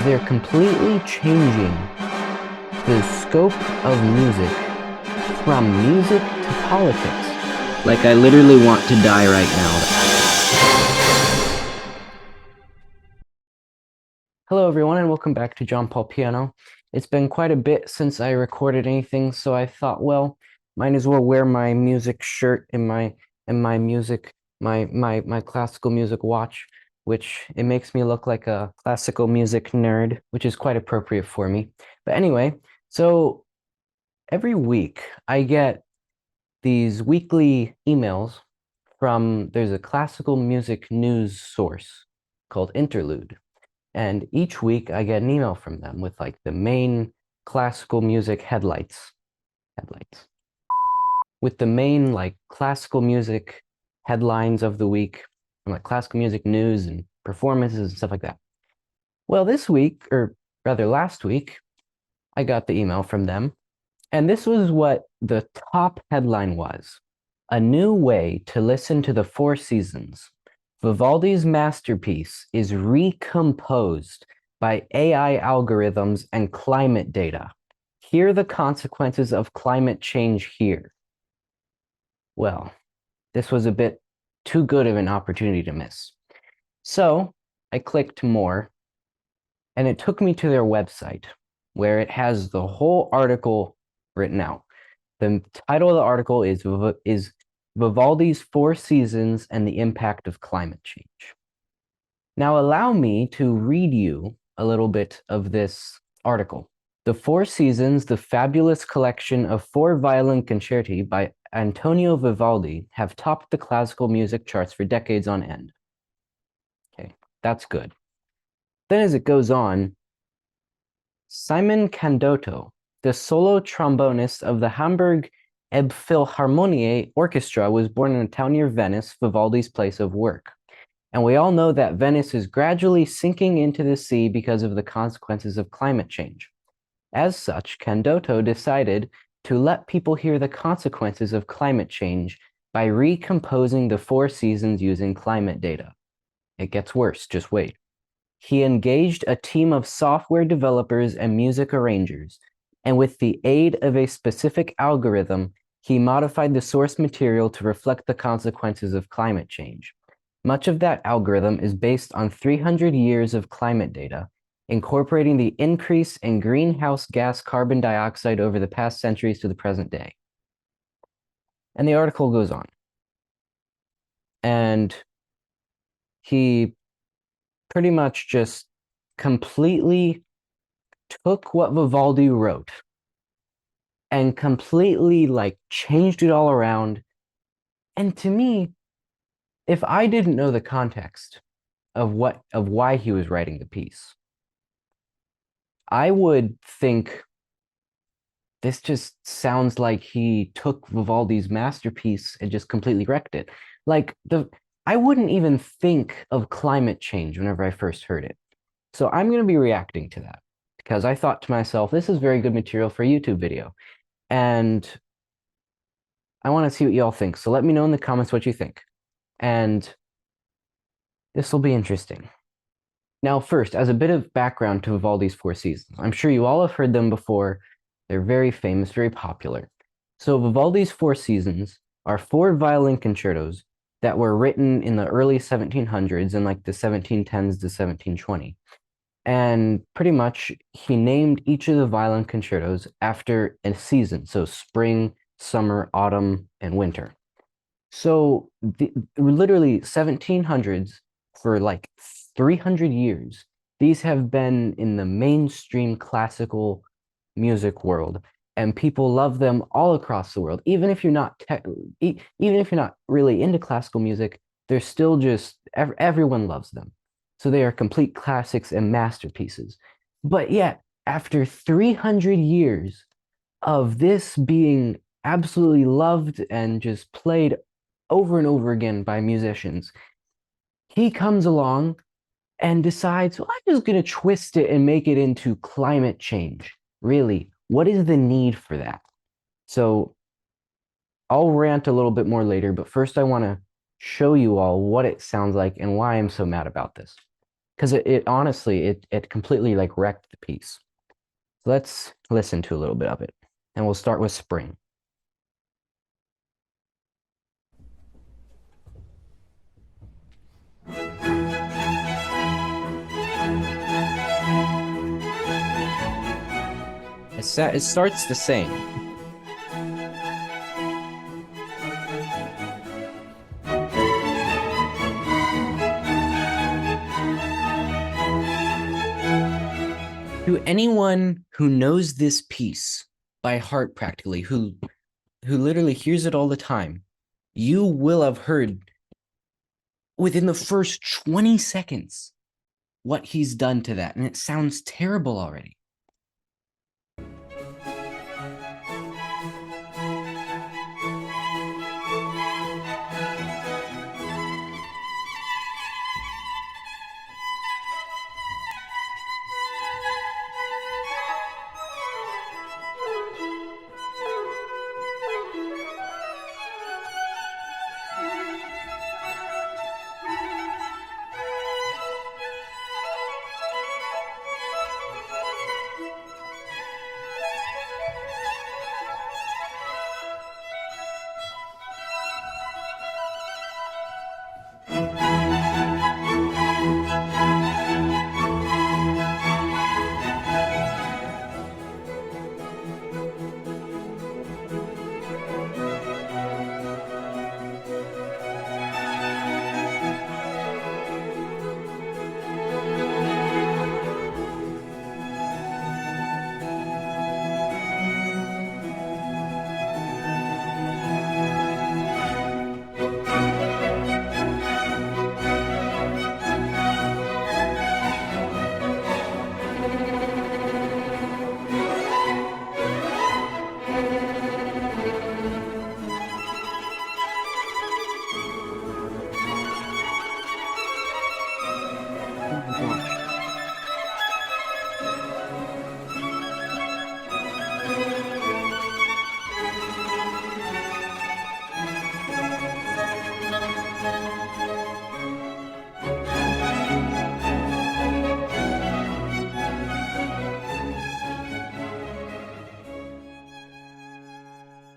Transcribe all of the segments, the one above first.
They're completely changing the scope of music from music to politics. Like, I literally want to die right now. Hello, everyone, and welcome back to John Paul Piano. It's been quite a bit since I recorded anything, so I thought, well, might as well wear my music shirt and my music, my classical music watch, which it makes me look like a classical music nerd, which is quite appropriate for me. But anyway, so every week I get these weekly emails from, there's a classical music news source called Interlude. And each week I get an email from them with like the main classical music headlights, with the main like classical music headlines of the week, from like classical music news and performances and stuff like that. Well, this week, or rather last week, I got the email from them, and this was what the top headline was: a new way to listen to the Four Seasons. Vivaldi's masterpiece is recomposed by AI algorithms and climate data. Hear the consequences of climate change here. Well, this was a bit too good of an opportunity to miss. So I clicked more, and it took me to their website, where it has the whole article written out. The title of the article is Vivaldi's Four Seasons and the Impact of Climate Change. Now, allow me to read you a little bit of this article. The Four Seasons, the fabulous collection of four violin concerti by Antonio Vivaldi, have topped the classical music charts for decades on end. Okay, that's good. Then as it goes on, Simon Candoto, the solo trombonist of the Hamburg Elbphilharmonie Orchestra, was born in a town near Venice, Vivaldi's place of work. And we all know that Venice is gradually sinking into the sea because of the consequences of climate change. As such, Candoto decided to let people hear the consequences of climate change by recomposing the Four Seasons using climate data. It gets worse, just wait. He engaged a team of software developers and music arrangers, and with the aid of a specific algorithm, he modified the source material to reflect the consequences of climate change. Much of that algorithm is based on 300 years of climate data, incorporating the increase in greenhouse gas carbon dioxide over the past centuries to the present day. And the article goes on. And he pretty much just completely took what Vivaldi wrote and completely like changed it all around. And to me, if I didn't know the context of why he was writing the piece, I would think this just sounds like he took Vivaldi's masterpiece and just completely wrecked it. Like I wouldn't even think of climate change whenever I first heard it. So I'm going to be reacting to that because I thought to myself, this is very good material for a YouTube video. And I want to see what y'all think. So let me know in the comments what you think. And this will be interesting. Now, first, as a bit of background to Vivaldi's Four Seasons, I'm sure you all have heard them before. They're very famous, very popular. So Vivaldi's Four Seasons are four violin concertos that were written in the early 1700s in like the 1710s to 1720. And pretty much he named each of the violin concertos after a season. So spring, summer, autumn, and winter. So literally 1700s for like 300 years, these have been in the mainstream classical music world, and people love them all across the world. Even if you're not even if you're not really into classical music, they're still just everyone loves them. So they are complete classics and masterpieces. But yet, after 300 years of this being absolutely loved and just played over and over again by musicians, he comes along and decides, well, I'm just going to twist it and make it into climate change. Really, what is the need for that? So I'll rant a little bit more later, but first I want to show you all what it sounds like and why I'm so mad about this. Because it honestly, it completely like wrecked the piece. So let's listen to a little bit of it. And we'll start with Spring. It starts the same. To anyone who knows this piece by heart practically, who literally hears it all the time, you will have heard within the first 20 seconds what he's done to that. And it sounds terrible already. Oh my gosh.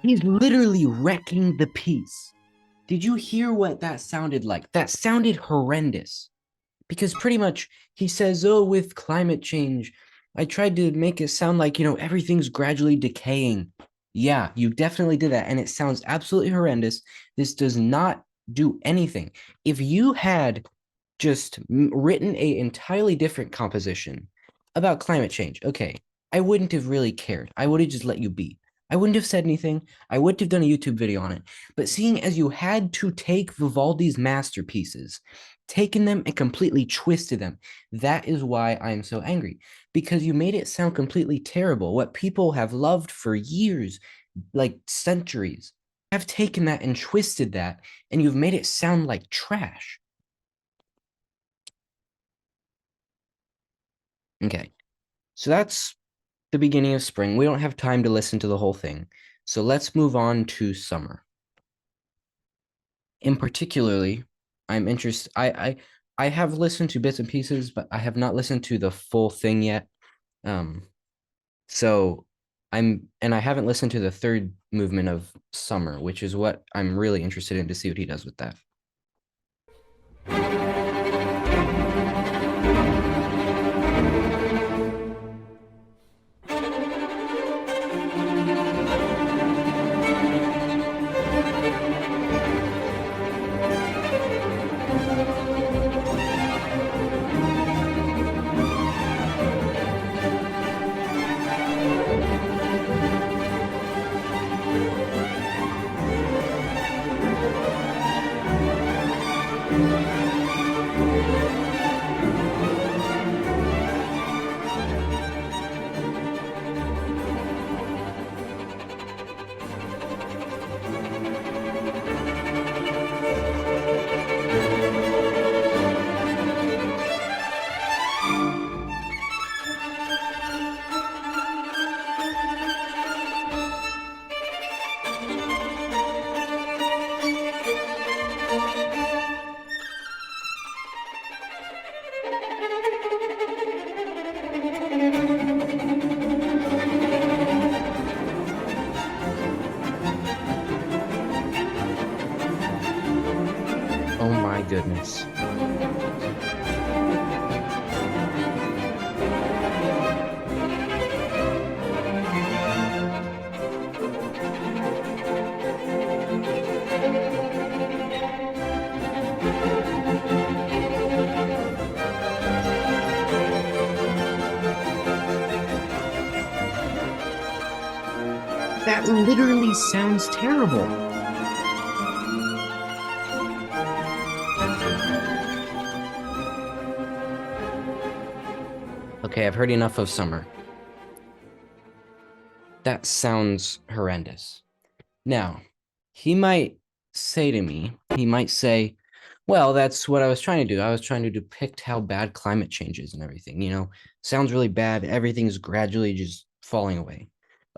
He's literally wrecking the piece. Did you hear what that sounded like? That sounded horrendous. Because pretty much he says, oh, with climate change, I tried to make it sound like, everything's gradually decaying. Yeah, you definitely did that. And it sounds absolutely horrendous. This does not do anything. If you had just written a entirely different composition about climate change, okay, I wouldn't have really cared. I would have just let you be. I wouldn't have said anything. I wouldn't have done a YouTube video on it. But seeing as you had to take Vivaldi's masterpieces, taken them and completely twisted them, that is why I am so angry. Because you made it sound completely terrible. What people have loved for years, like centuries, have taken that and twisted that, and you've made it sound like trash. Okay, so that's the beginning of spring. We don't have time to listen to the whole thing. So let's move on to summer. In particularly, I'm interested. I have listened to bits and pieces, but I have not listened to the full thing yet. Um, so and I haven't listened to the third movement of summer, which is what I'm really interested in to see what he does with that. goodness. That literally sounds terrible. Okay, I've heard enough of summer. That sounds horrendous. Now, he might say to me, he might say, well, that's what I was trying to do. I was trying to depict how bad climate change is and everything. Sounds really bad. Everything's gradually just falling away.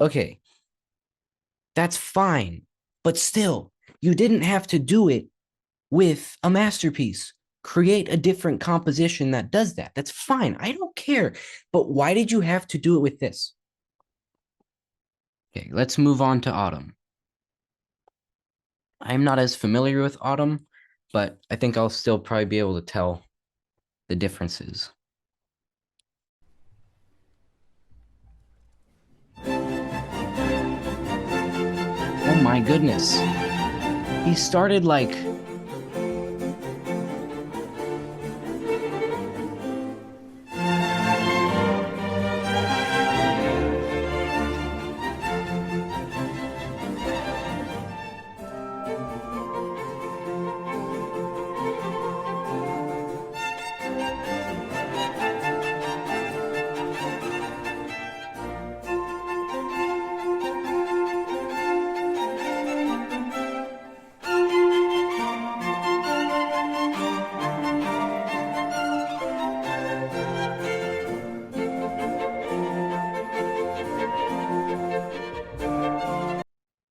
Okay, that's fine. But still, you didn't have to do it with a masterpiece. Create a different composition that does that. That's fine. I don't care. But why did you have to do it with this? Okay, let's move on to autumn. I'm not as familiar with autumn, but I think I'll still probably be able to tell the differences. Oh my goodness. He started like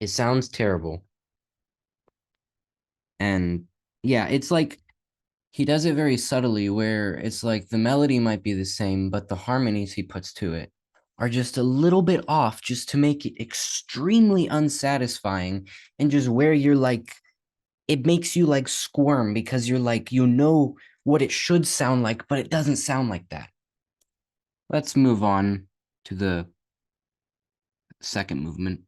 it sounds terrible. And yeah, it's like he does it very subtly where it's like the melody might be the same, but the harmonies he puts to it are just a little bit off just to make it extremely unsatisfying and just where you're like, it makes you like squirm because you're like, what it should sound like, but it doesn't sound like that. Let's move on to the second movement.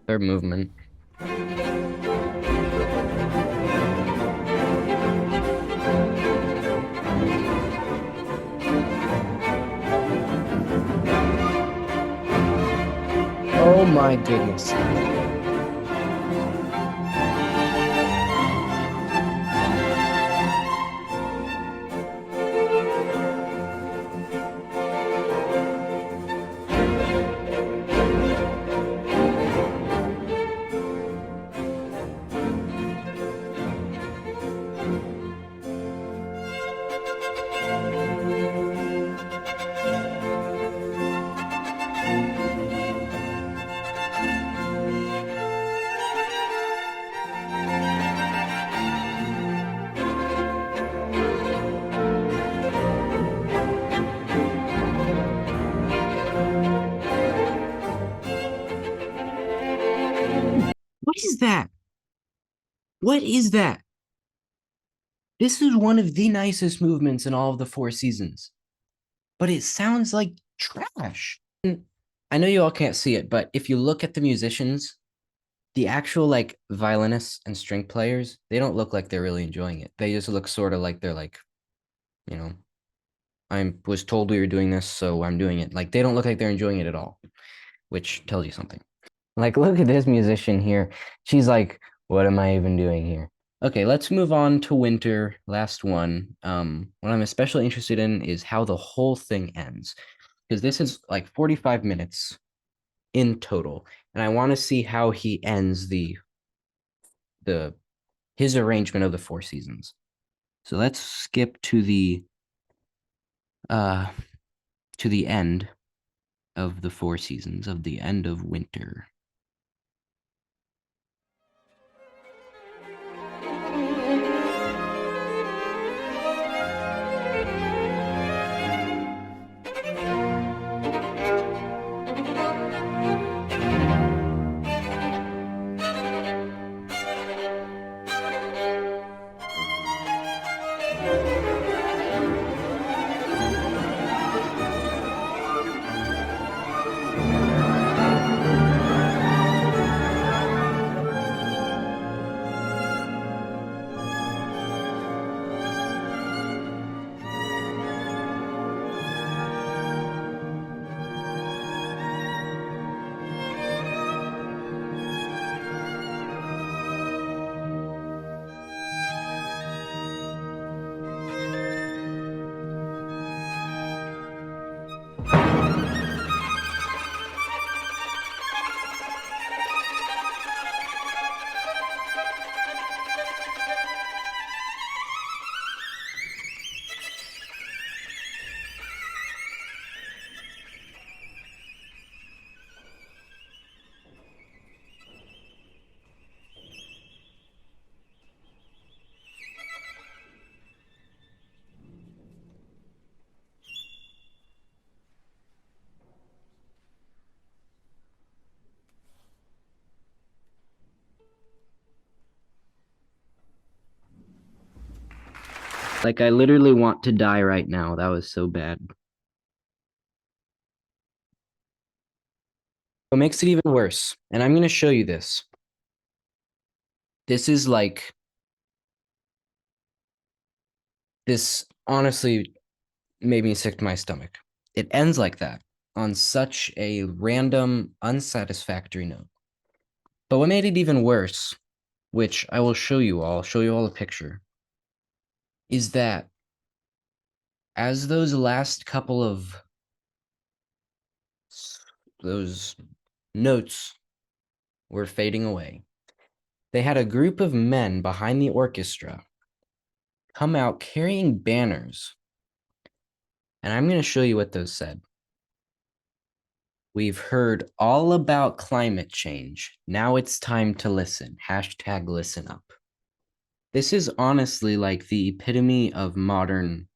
Third movement. Oh my goodness. What is that? What is that? This is one of the nicest movements in all of the Four Seasons, but it sounds like trash. And I know you all can't see it, but if you look at the musicians, the actual like violinists and string players, they don't look like they're really enjoying it. They just look sort of like they're like, you know, I was told we were doing this, so I'm doing it. Like they don't look like they're enjoying it at all, which tells you something. Like, look at this musician here. She's like, what am I even doing here? Okay, let's move on to Winter. Last one. What I'm especially interested in is how the whole thing ends, because this is like 45 minutes in total, and I want to see how he ends the his arrangement of the four seasons. So let's skip uh to the end of the four seasons of the end of winter. Like I literally want to die right now. That was so bad. What makes it even worse, and I'm going to show you this. This is like, this honestly made me sick to my stomach. It ends like that on such a random, unsatisfactory note. But what made it even worse, which I will show you all a picture, is that as those last couple of those notes were fading away, they had a group of men behind the orchestra come out carrying banners. And I'm going to show you what those said. We've heard all about climate change. Now it's time to listen. Hashtag listen up. This is honestly like the epitome of modern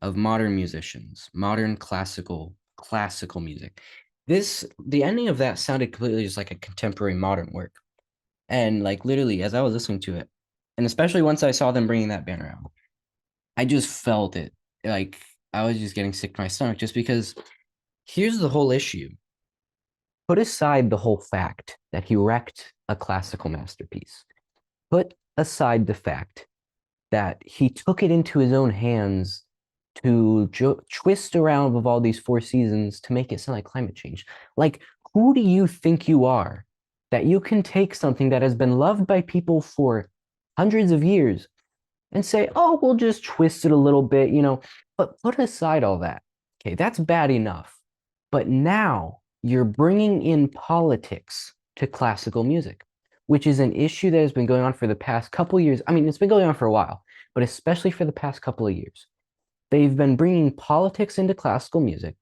musicians, modern classical music. The ending of that sounded completely just like a contemporary modern work. And like literally as I was listening to it, and especially once I saw them bringing that banner out, I just felt it. Like I was just getting sick to my stomach just because here's the whole issue. Put aside the whole fact that he wrecked a classical masterpiece. Put aside the fact that he took it into his own hands to twist around with all these four seasons to make it sound like climate change. Like, who do you think you are that you can take something that has been loved by people for hundreds of years and say, oh, we'll just twist it a little bit, but put aside all that. Okay, that's bad enough. But now you're bringing in politics to classical music, which is an issue that has been going on for the past couple of years. I mean, it's been going on for a while, but especially for the past couple of years. They've been bringing politics into classical music,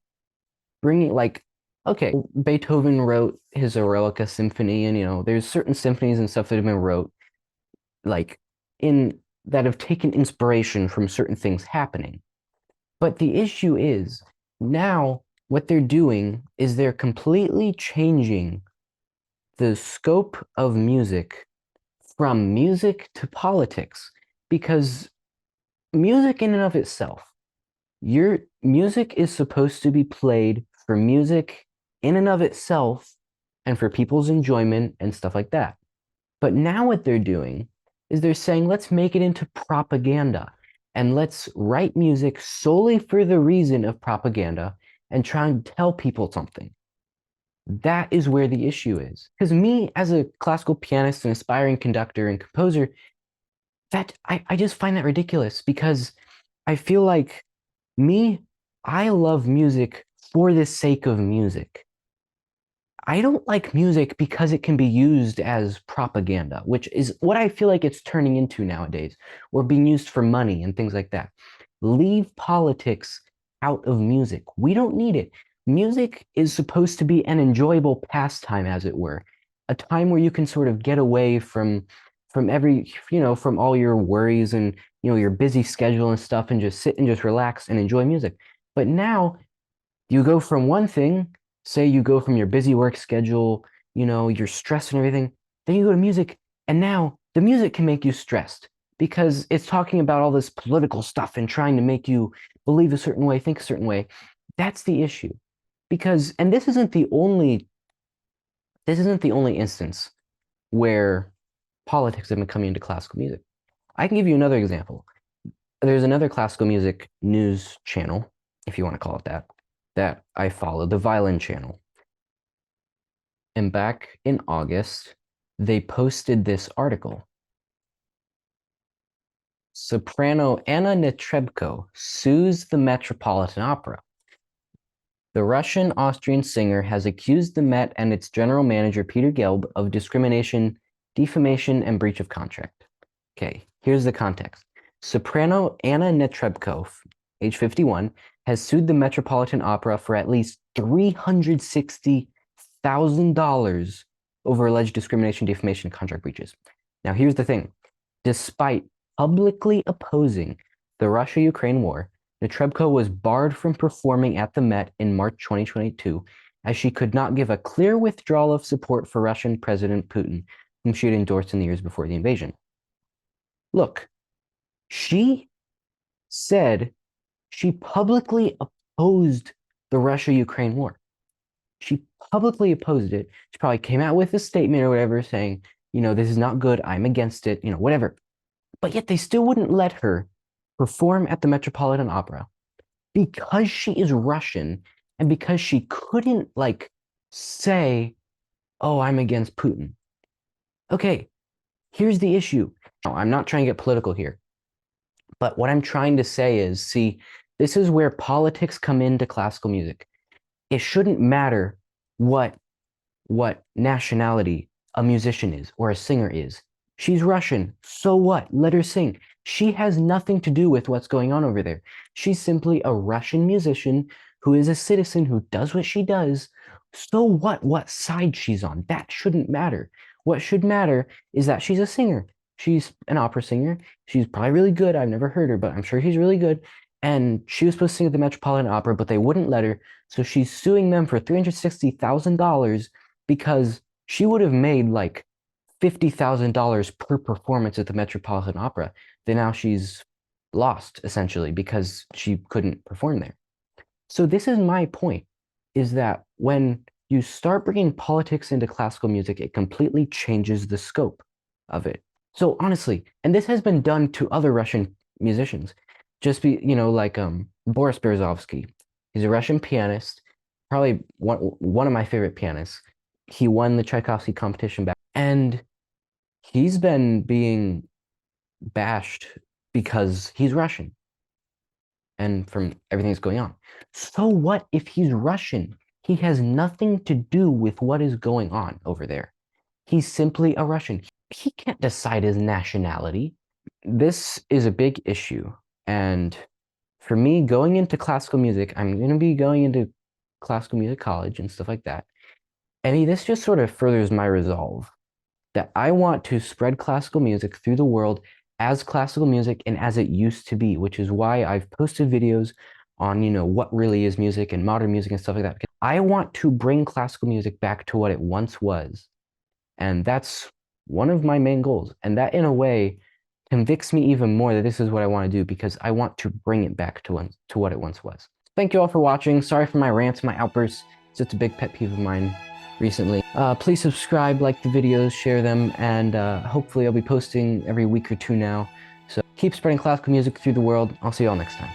bringing like, okay, Beethoven wrote his Eroica symphony, and there's certain symphonies and stuff that have been wrote like in that have taken inspiration from certain things happening. But the issue is now what they're doing is they're completely changing the scope of music from music to politics because music in and of itself, your music is supposed to be played for music in and of itself and for people's enjoyment and stuff like that. But now what they're doing is they're saying, let's make it into propaganda and let's write music solely for the reason of propaganda and try and tell people something. That is where the issue is. Because me, as a classical pianist and aspiring conductor and composer, I just find that ridiculous because I feel like me, I love music for the sake of music. I don't like music because it can be used as propaganda, which is what I feel like it's turning into nowadays, or being used for money and things like that. Leave politics out of music. We don't need it. Music is supposed to be an enjoyable pastime, as it were, a time where you can sort of get away from every, from all your worries and, your busy schedule and stuff and just sit and just relax and enjoy music. But now you go from one thing, say you go from your busy work schedule, your stress and everything, then you go to music, and now the music can make you stressed because it's talking about all this political stuff and trying to make you believe a certain way, think a certain way. That's the issue. Because, and this isn't the only instance where politics have been coming into classical music. I can give you another example. There's another classical music news channel, if you want to call it that I follow, the Violin channel. And back in August, they posted this article. Soprano Anna Netrebko sues the Metropolitan Opera. The Russian-Austrian singer has accused the Met and its general manager, Peter Gelb, of discrimination, defamation, and breach of contract. Okay, here's the context. Soprano Anna Netrebko, age 51, has sued the Metropolitan Opera for at least $360,000 over alleged discrimination, defamation, and contract breaches. Now, here's the thing. Despite publicly opposing the Russia-Ukraine war, Netrebko was barred from performing at the Met in March 2022, as she could not give a clear withdrawal of support for Russian President Putin, whom she had endorsed in the years before the invasion. Look, she said she publicly opposed the Russia-Ukraine war. She publicly opposed it. She probably came out with a statement or whatever saying, this is not good. I'm against it, whatever. But yet they still wouldn't let her perform at the Metropolitan Opera because she is Russian and because she couldn't say, oh, I'm against Putin. Okay, here's the issue. Now, I'm not trying to get political here, but what I'm trying to say is, see, this is where politics come into classical music. It shouldn't matter what nationality a musician is or a singer is. She's Russian. So what? Let her sing. She has nothing to do with what's going on over there. She's simply a Russian musician who is a citizen who does what she does. So what side she's on? That shouldn't matter. What should matter is that she's a singer. She's an opera singer. She's probably really good. I've never heard her, but I'm sure she's really good. And she was supposed to sing at the Metropolitan Opera, but they wouldn't let her. So she's suing them for $360,000 because she would have made like $50,000 per performance at the Metropolitan Opera. Then now she's lost essentially because she couldn't perform there. So this is my point, is that when you start bringing politics into classical music, it completely changes the scope of it. So honestly, and this has been done to other Russian musicians, like Boris Berezovsky. He's a Russian pianist, probably one of my favorite pianists. He won the Tchaikovsky competition back, and he's been being bashed because he's Russian and from everything that's going on. So what if he's Russian? He has nothing to do with what is going on over there. He's simply a Russian. He can't decide his nationality. This is a big issue. And for me, going into classical music, I'm going to be going into classical music college and stuff like that. I mean, this just sort of furthers my resolve that I want to spread classical music through the world as classical music and as it used to be, which is why I've posted videos on, what really is music and modern music and stuff like that. Because I want to bring classical music back to what it once was. And that's one of my main goals. And that, in a way, convicts me even more that this is what I want to do because I want to bring it back to what it once was. Thank you all for watching. Sorry for my rants, my outbursts. It's just a big pet peeve of mine. recently. Please subscribe, like the videos, share them, and hopefully I'll be posting every week or two now. So keep spreading classical music through the world. I'll see you all next time.